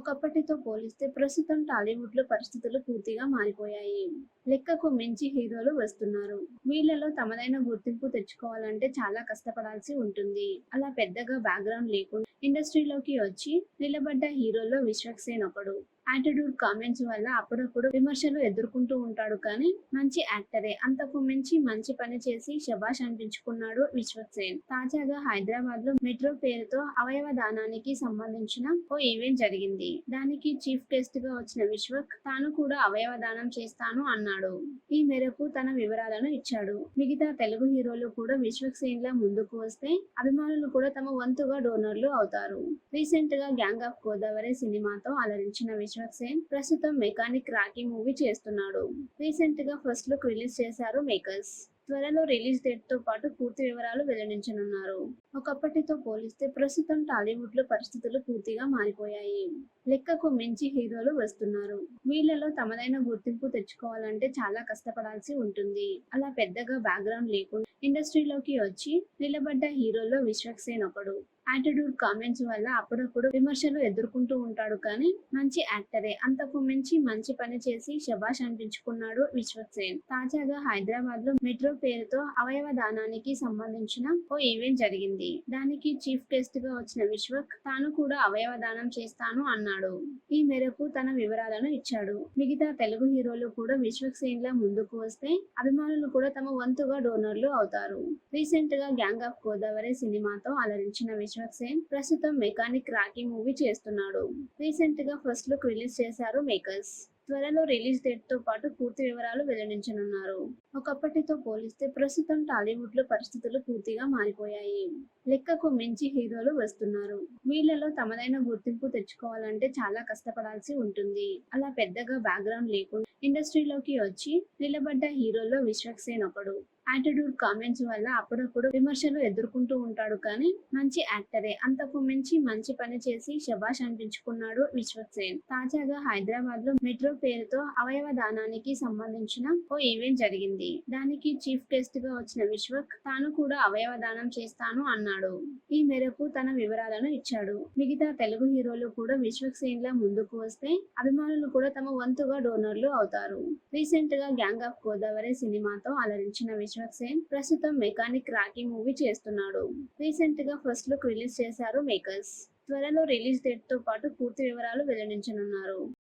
ఒకప్పటితో పోలిస్తే ప్రస్తుతం టాలీవుడ్‌లో పరిస్థితులు పూర్తిగా మారిపోయాయి. లెక్కకు మించి హీరోలు వస్తున్నారు. వీళ్ళలో తమదైన గుర్తింపు తెచ్చుకోవాలంటే చాలా కష్టపడాల్సి ఉంటుంది. అలా పెద్దగా బ్యాక్‌గ్రౌండ్ లేకుండా ఇండస్ట్రీలోకి వచ్చి నిలబడ్డ హీరోల్లో విశ్వక్ సేన్ ఒకడు. యాటిట్యూడ్ కామెంట్స్ వల్ల అప్పుడప్పుడు విమర్శలు ఎదుర్కొంటూ ఉంటాడు కానీ మంచి యాక్టరే. అంతకు మించి మంచి పని చేసి శభాష్ అనిపించుకున్నాడు విశ్వక్ సేన్. తాజాగా హైదరాబాద్ లో మెట్రో పేరుతో అవయవ దానానికి సంబంధించిన ఓ ఈవెంట్ జరిగింది. దానికి చీఫ్ గెస్ట్ గా వచ్చిన విశ్వక్ తాను కూడా అవయవ దానం చేస్తాను అన్నాడు. ఈ మేరకు తన వివరాలను ఇచ్చాడు. మిగతా తెలుగు హీరోలు కూడా విశ్వక్ సేన్ లా ముందుకు వస్తే అభిమానులు కూడా తమ వంతుగా డోనర్లు అవుతారు. రీసెంట్ గా గ్యాంగ్ ఆఫ్ గోదావరి సినిమాతో అలరించిన విశ్వక్ సేన్ ప్రస్తుతం మెకానిక్ రాకీ మూవీ చేస్తున్నాడు. రీసెంట్ గా ఫస్ట్ లుక్ రిలీజ్ చేశారు మేకర్స్. త్వరలో రిలీజ్ డేట్ తో పాటు పూర్తి వివరాలు వెల్లడించనున్నారు. ఒకప్పటితో పోలిస్తే ప్రస్తుతం టాలీవుడ్ లో పరిస్థితులు పూర్తిగా మారిపోయాయి. లెక్కకు మించి హీరోలు వస్తున్నారు. వీళ్ళలో తమదైన గుర్తింపు తెచ్చుకోవాలంటే చాలా కష్టపడాల్సి ఉంటుంది. అలా పెద్దగా బ్యాక్‌గ్రౌండ్ లేకుండా ఇండస్ట్రీలోకి వచ్చి నిలబడ్డ హీరోల్లో విశ్వక్ సేన్ ఒకడు. యాటిట్యూడ్ కామెంట్స్ వల్ల అప్పుడప్పుడు విమర్శలు ఎదుర్కొంటూ ఉంటాడు కానీ మంచి యాక్టరే. అంతకు మించి మంచి పని చేసి శభాష్ అనిపించుకున్నాడు విశ్వక్ సేన్. తాజాగా హైదరాబాద్ లో మెట్రో పేరుతో అవయవ దానానికి సంబంధించిన ఓ ఈవెంట్ జరిగింది. దానికి చీఫ్ గెస్ట్ గా వచ్చిన విశ్వక్ తాను కూడా అవయవ దానం చేస్తాను అన్నాడు. ఈ మేరకు తన వివరాలను ఇచ్చాడు. మిగతా తెలుగు హీరోలు కూడా విశ్వక్ సేన్ లా ముందుకు వస్తే అభిమానులు కూడా తమ వంతుగా డోనర్లు అవుతారు. రీసెంట్ గా గ్యాంగ్ ఆఫ్ గోదావరి సినిమాతో అలరించిన విశ్వక్ సేన్ ప్రస్తుతం మెకానిక్ రాకీ మూవీ చేస్తున్నాడు. రీసెంట్ గా ఫస్ట్ లుక్ రిలీజ్ చేశారు మేకర్స్. త్వరలో రిలీజ్ డేట్ తో పాటు పూర్తి వివరాలు వెల్లడించనున్నారు. ఒకప్పటితో పోలిస్తే ప్రస్తుతం టాలీవుడ్ లో పరిస్థితులు పూర్తిగా మారిపోయాయి. లెక్కకు మించి హీరోలు వస్తున్నారు. వీళ్ళలో తమదైన గుర్తింపు తెచ్చుకోవాలంటే చాలా కష్టపడాల్సి ఉంటుంది. అలా పెద్దగా బ్యాక్‌గ్రౌండ్ లేకుండా ఇండస్ట్రీలోకి వచ్చి నిలబడ్డ హీరోల్లో విశ్వక్ సేన్ ఒకడు. యాటిట్యూడ్ కామెంట్స్ వల్ల అప్పుడప్పుడు విమర్శలు ఎదుర్కొంటూ ఉంటాడు కానీ మంచి యాక్టరే. అంతకు మించి మంచి పని చేసి శభాష్ అనిపించుకున్నాడు విశ్వక్ సేన్. తాజాగా హైదరాబాద్ లో మెట్రో పేరుతో అవయవ దానానికి సంబంధించిన ఓ ఈవెంట్ జరిగింది. దానికి చీఫ్ గెస్ట్ గా వచ్చిన విశ్వక్ తాను కూడా అవయవ దానం చేస్తాను అన్నాడు. ఈ మేరకు తన వివరాలను ఇచ్చాడు. మిగతా తెలుగు హీరోలు కూడా విశ్వక్ సేన్ లా ముందుకు వస్తే అభిమానులు కూడా తమ వంతుగా డోనర్లు అవుతారు. రీసెంట్ గా గ్యాంగ్ ఆఫ్ గోదావరి సినిమాతో అలరించిన విశ్వక్ సేన్ ప్రస్తుతం మెకానిక్ రాకీ మూవీ చేస్తున్నాడు. రీసెంట్ గా ఫస్ట్ లుక్ రిలీజ్ చేశారు మేకర్స్. త్వరలో రిలీజ్ డేట్ తో పాటు పూర్తి వివరాలు వెల్లడించనున్నారు.